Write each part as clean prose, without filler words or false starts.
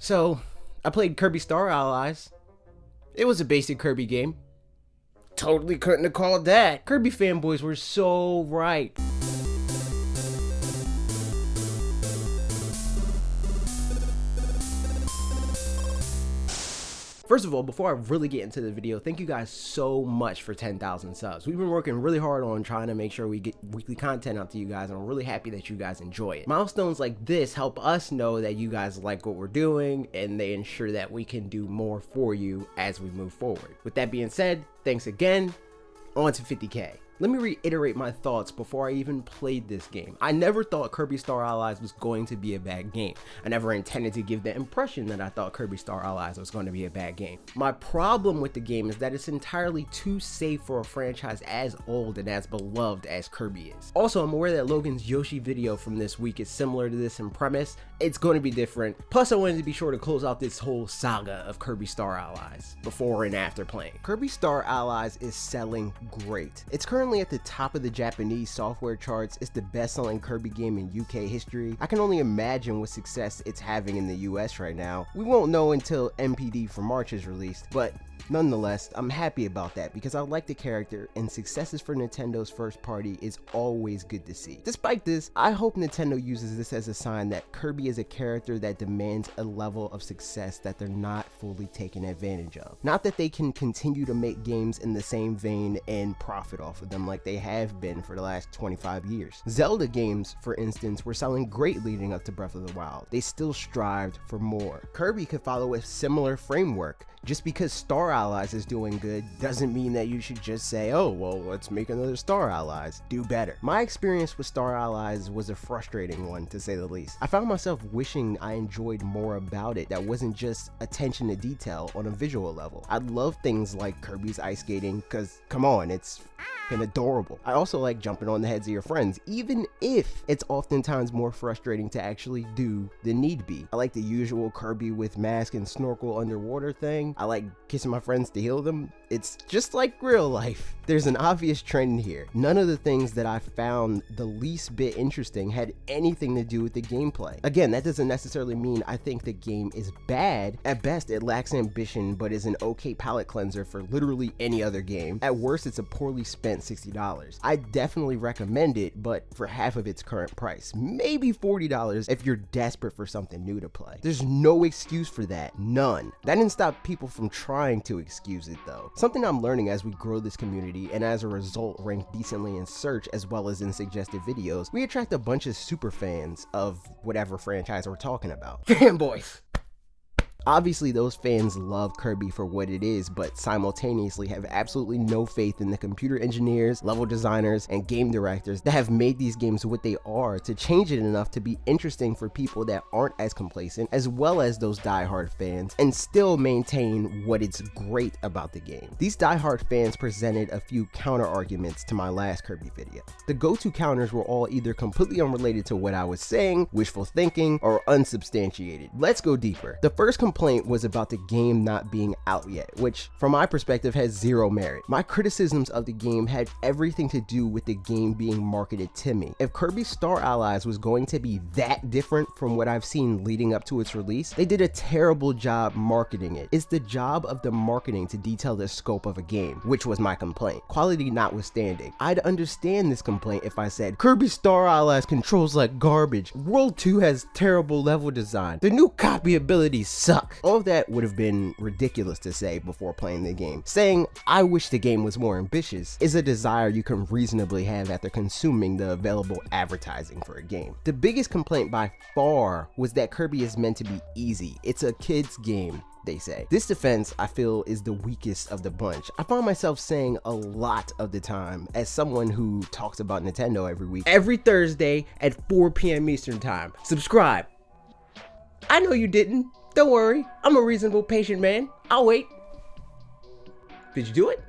So, I played Kirby Star Allies. It was a basic Kirby game. Totally couldn't have called that. Kirby fanboys were so right. First of all, before I really get into the video, thank you guys so much for 10,000 subs. We've been working really hard on trying to make sure we get weekly content out to you guys, and I'm really happy that you guys enjoy it. Milestones like this help us know that you guys like what we're doing, and they ensure that we can do more for you as we move forward. With that being said, thanks again. On to 50K. Let me reiterate my thoughts before I even played this game. I never thought Kirby Star Allies was going to be a bad game. I never intended to give the impression that I thought Kirby Star Allies was going to be a bad game. My problem with the game is that it's entirely too safe for a franchise as old and as beloved as Kirby is. Also, I'm aware that Logan's Yoshi video from this week is similar to this in premise. It's going to be different. Plus, I wanted to be sure to close out this whole saga of Kirby Star Allies before and after playing. Kirby Star Allies is selling great. It's currently at the top of the Japanese software charts. It's the best-selling Kirby game in UK history. I can only imagine what success it's having in the US right now. We won't know until MPD for March is released, but nonetheless, I'm happy about that because I like the character, and successes for Nintendo's first party is always good to see. Despite this, I hope Nintendo uses this as a sign that Kirby is a character that demands a level of success that they're not fully taking advantage of. Not that they can continue to make games in the same vein and profit off of them like they have been for the last 25 years. Zelda games, for instance, were selling great leading up to Breath of the Wild. They still strived for more. Kirby could follow a similar framework. Just because Star Allies is doing good doesn't mean that you should just say, oh, well, let's make another Star Allies. Do better. My experience with Star Allies was a frustrating one, to say the least. I found myself wishing I enjoyed more about it that wasn't just attention to detail on a visual level. I love things like Kirby's ice skating, because, come on, it's and adorable. I also like jumping on the heads of your friends, even if it's oftentimes more frustrating to actually do than need be. I like the usual Kirby with mask and snorkel underwater thing. I like kissing my friends to heal them. It's just like real life. There's an obvious trend here. None of the things that I found the least bit interesting had anything to do with the gameplay. Again, that doesn't necessarily mean I think the game is bad. At best, it lacks ambition, but is an okay palate cleanser for literally any other game. At worst, it's a poorly spent $60. I definitely recommend it, but for half of its current price. Maybe $40 if you're desperate for something new to play. There's no excuse for that. None. That didn't stop people from trying to excuse it though. Something I'm learning as we grow this community, and as a result rank decently in search as well as in suggested videos, we attract a bunch of super fans of whatever franchise we're talking about. Fanboys! Obviously, those fans love Kirby for what it is, but simultaneously have absolutely no faith in the computer engineers, level designers, and game directors that have made these games what they are to change it enough to be interesting for people that aren't as complacent, as well as those diehard fans, and still maintain what is great about the game. These diehard fans presented a few counter arguments to my last Kirby video. The go-to counters were all either completely unrelated to what I was saying, wishful thinking, or unsubstantiated. Let's go deeper. The first complaint was about the game not being out yet, which from my perspective has zero merit. My criticisms of the game had everything to do with the game being marketed to me. If Kirby Star Allies was going to be that different from what I've seen leading up to its release, they did a terrible job marketing it. It's the job of the marketing to detail the scope of a game, which was my complaint. Quality notwithstanding, I'd understand this complaint if I said, Kirby Star Allies controls like garbage, World 2 has terrible level design, the new copy abilities suck. All of that would have been ridiculous to say before playing the game. Saying, I wish the game was more ambitious, is a desire you can reasonably have after consuming the available advertising for a game. The biggest complaint by far was that Kirby is meant to be easy. It's a kid's game, they say. This defense, I feel, is the weakest of the bunch. I find myself saying a lot of the time, as someone who talks about Nintendo every week, every Thursday at 4 p.m. Eastern time. Subscribe. I know you didn't. Don't worry, I'm a reasonable, patient man. I'll wait. Did you do it?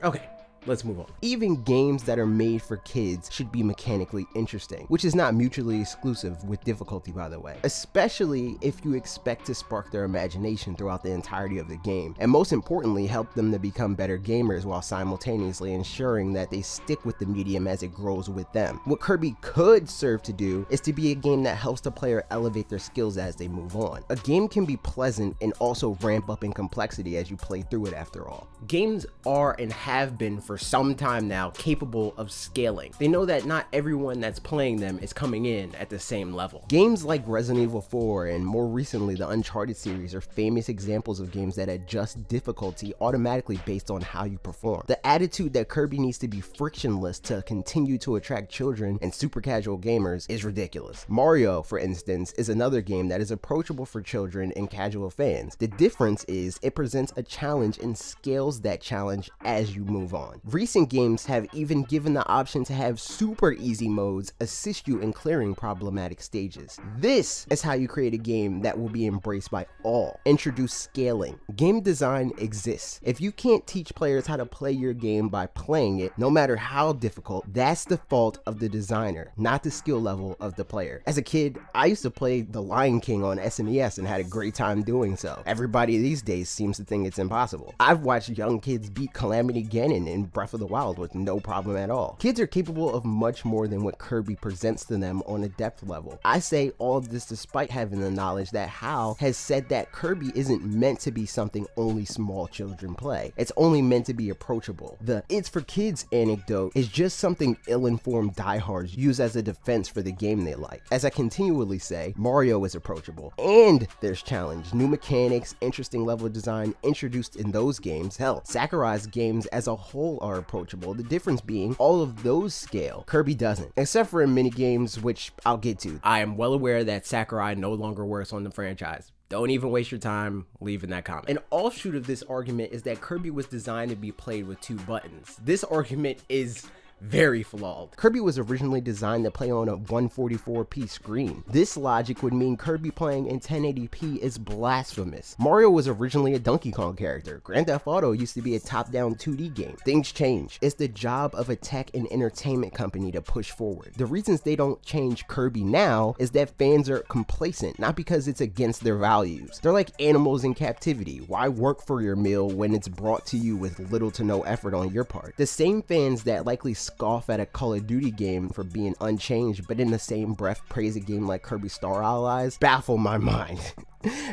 Okay. let's move on. Even games that are made for kids should be mechanically interesting, which is not mutually exclusive with difficulty, by the way, especially if you expect to spark their imagination throughout the entirety of the game, and most importantly, help them to become better gamers while simultaneously ensuring that they stick with the medium as it grows with them. What Kirby could serve to do is to be a game that helps the player elevate their skills as they move on. A game can be pleasant and also ramp up in complexity as you play through it after all. Games are and have been for some time now capable of scaling. They know that not everyone that's playing them is coming in at the same level. Games like Resident Evil 4 and more recently the Uncharted series are famous examples of games that adjust difficulty automatically based on how you perform. The attitude that Kirby needs to be frictionless to continue to attract children and super casual gamers is ridiculous. Mario, for instance, is another game that is approachable for children and casual fans. The difference is it presents a challenge and scales that challenge as you move on. Recent games have even given the option to have super easy modes assist you in clearing problematic stages. This is how you create a game that will be embraced by all. Introduce scaling. Game design exists. If you can't teach players how to play your game by playing it, no matter how difficult, that's the fault of the designer, not the skill level of the player. As a kid, I used to play The Lion King on SNES and had a great time doing so. Everybody these days seems to think it's impossible. I've watched young kids beat Calamity Ganon in Breath of the Wild with no problem at all. Kids are capable of much more than what Kirby presents to them on a depth level. I say all of this despite having the knowledge that HAL has said that Kirby isn't meant to be something only small children play. It's only meant to be approachable. The "it's for kids" anecdote is just something ill-informed diehards use as a defense for the game they like. As I continually say, Mario is approachable, and there's challenge, new mechanics, interesting level design introduced in those games. Hell, Sakurai's games as a whole are approachable, the difference being all of those scale. Kirby doesn't, except for in mini games, which I'll get to. I am well aware that Sakurai no longer works on the franchise. Don't even waste your time leaving that comment. An offshoot of this argument is that Kirby was designed to be played with 2 buttons. This argument is very flawed. Kirby was originally designed to play on a 144p screen. This logic would mean Kirby playing in 1080p is blasphemous. Mario was originally a Donkey Kong character. Grand Theft Auto used to be a top-down 2D game. Things change. It's the job of a tech and entertainment company to push forward. The reasons they don't change Kirby now is that fans are complacent, not because it's against their values. They're like animals in captivity. Why work for your meal when it's brought to you with little to no effort on your part? The same fans that likely scoff at a Call of Duty game for being unchanged, but in the same breath praise a game like Kirby Star Allies, baffle my mind.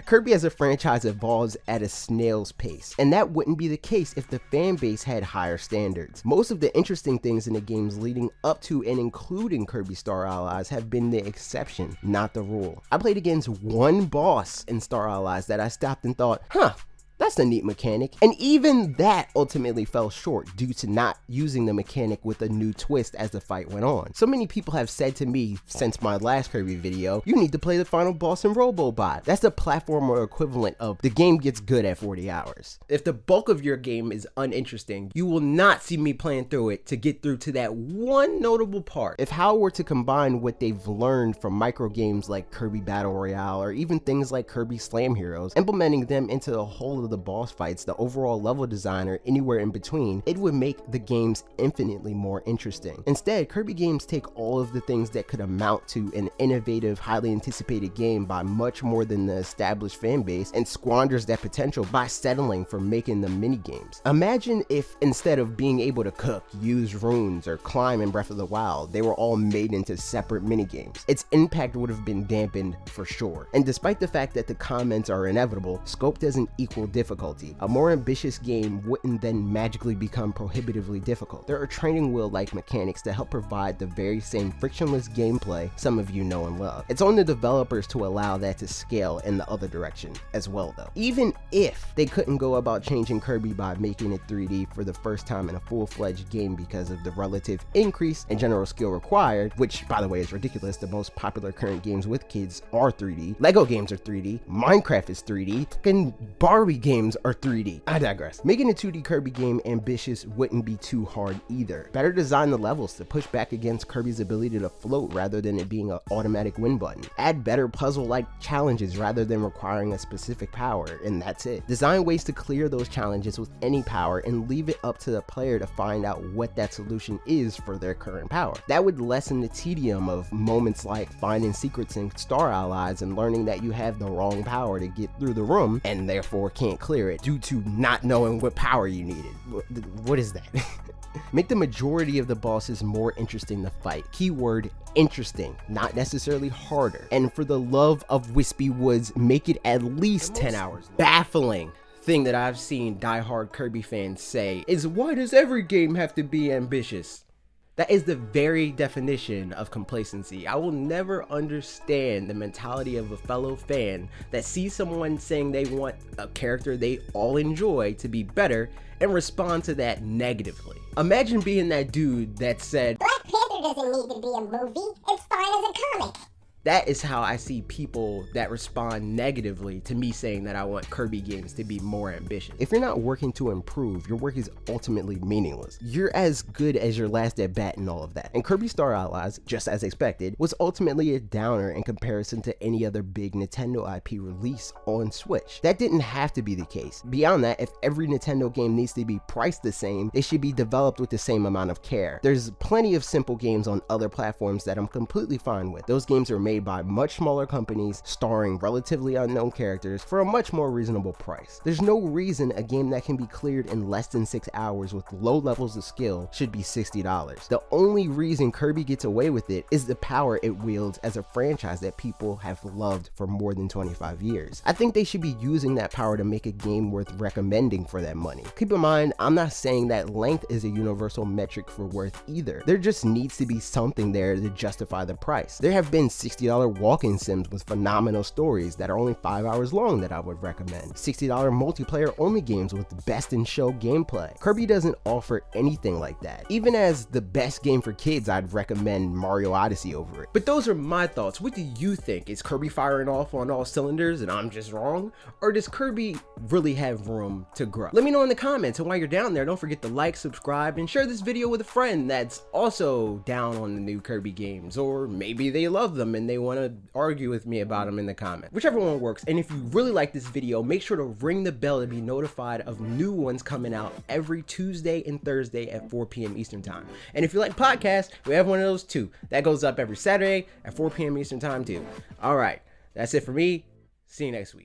Kirby as a franchise evolves at a snail's pace, and that wouldn't be the case if the fan base had higher standards. Most of the interesting things in the games leading up to and including Kirby Star Allies have been the exception, not the rule. I played against one boss in Star Allies that I stopped and thought, that's a neat mechanic. And even that ultimately fell short due to not using the mechanic with a new twist as the fight went on. So many people have said to me since my last Kirby video, you need to play the final boss in Robobot. That's the platformer equivalent of the game gets good at 40 hours. If the bulk of your game is uninteresting, you will not see me playing through it to get through to that one notable part. If HAL were to combine what they've learned from micro games like Kirby Battle Royale or even things like Kirby Slam Heroes, implementing them into the whole of the boss fights, the overall level design, or anywhere in between, it would make the games infinitely more interesting. Instead, Kirby games take all of the things that could amount to an innovative, highly anticipated game by much more than the established fan base and squanders that potential by settling for making them mini games. Imagine if instead of being able to cook, use runes, or climb in Breath of the Wild, they were all made into separate mini games. Its impact would have been dampened for sure. And despite the fact that the comments are inevitable, scope doesn't equal difficulty. A more ambitious game wouldn't then magically become prohibitively difficult. There are training wheel-like mechanics to help provide the very same frictionless gameplay some of you know and love. It's on the developers to allow that to scale in the other direction as well though. Even if they couldn't go about changing Kirby by making it 3D for the first time in a full-fledged game because of the relative increase in general skill required, which by the way is ridiculous. The most popular current games with kids are 3D. Lego games are 3D. Minecraft is 3D. Fucking Barbie games games are 3D. I digress. Making a 2D Kirby game ambitious wouldn't be too hard either. Better design the levels to push back against Kirby's ability to float rather than it being an automatic win button. Add better puzzle-like challenges rather than requiring a specific power, and that's it. Design ways to clear those challenges with any power and leave it up to the player to find out what that solution is for their current power. That would lessen the tedium of moments like finding secrets in Star Allies and learning that you have the wrong power to get through the room and therefore can't clear it due to not knowing what power you needed. What is that? Make the majority of the bosses more interesting to fight. Keyword interesting, not necessarily harder. And for the love of Wispy Woods, make it at least 10 hours. Baffling thing that I've seen diehard Kirby fans say is, why does every game have to be ambitious? That is the very definition of complacency. I will never understand the mentality of a fellow fan that sees someone saying they want a character they all enjoy to be better and respond to that negatively. Imagine being that dude that said, Black Panther doesn't need to be a movie, it's fine as a comic. That is how I see people that respond negatively to me saying that I want Kirby games to be more ambitious. If you're not working to improve, your work is ultimately meaningless. You're as good as your last at bat and all of that. And Kirby Star Allies, just as expected, was ultimately a downer in comparison to any other big Nintendo IP release on Switch. That didn't have to be the case. Beyond that, if every Nintendo game needs to be priced the same, they should be developed with the same amount of care. There's plenty of simple games on other platforms that I'm completely fine with. Those games are made by much smaller companies starring relatively unknown characters for a much more reasonable price. There's no reason a game that can be cleared in less than 6 hours with low levels of skill should be $60. The only reason Kirby gets away with it is the power it wields as a franchise that people have loved for more than 25 years. I think they should be using that power to make a game worth recommending for that money. Keep in mind, I'm not saying that length is a universal metric for worth either. There just needs to be something there to justify the price. There have been $60 walking sims with phenomenal stories that are only 5 hours long that I would recommend. $60 multiplayer only games with best in show gameplay. Kirby doesn't offer anything like that. Even as the best game for kids, I'd recommend Mario Odyssey over it. But those are my thoughts. What do you think? Is Kirby firing off on all cylinders and I'm just wrong? Or does Kirby really have room to grow? Let me know in the comments, and while you're down there, don't forget to like, subscribe, and share this video with a friend that's also down on the new Kirby games, or maybe they love them and they want to argue with me about them in the comments. Whichever one works. And if you really like this video, make sure to ring the bell to be notified of new ones coming out every Tuesday and Thursday at 4 p.m. Eastern time. And if you like podcasts, we have one of those too. That goes up every Saturday at 4 p.m. Eastern time too. All right, that's it for me. See you next week.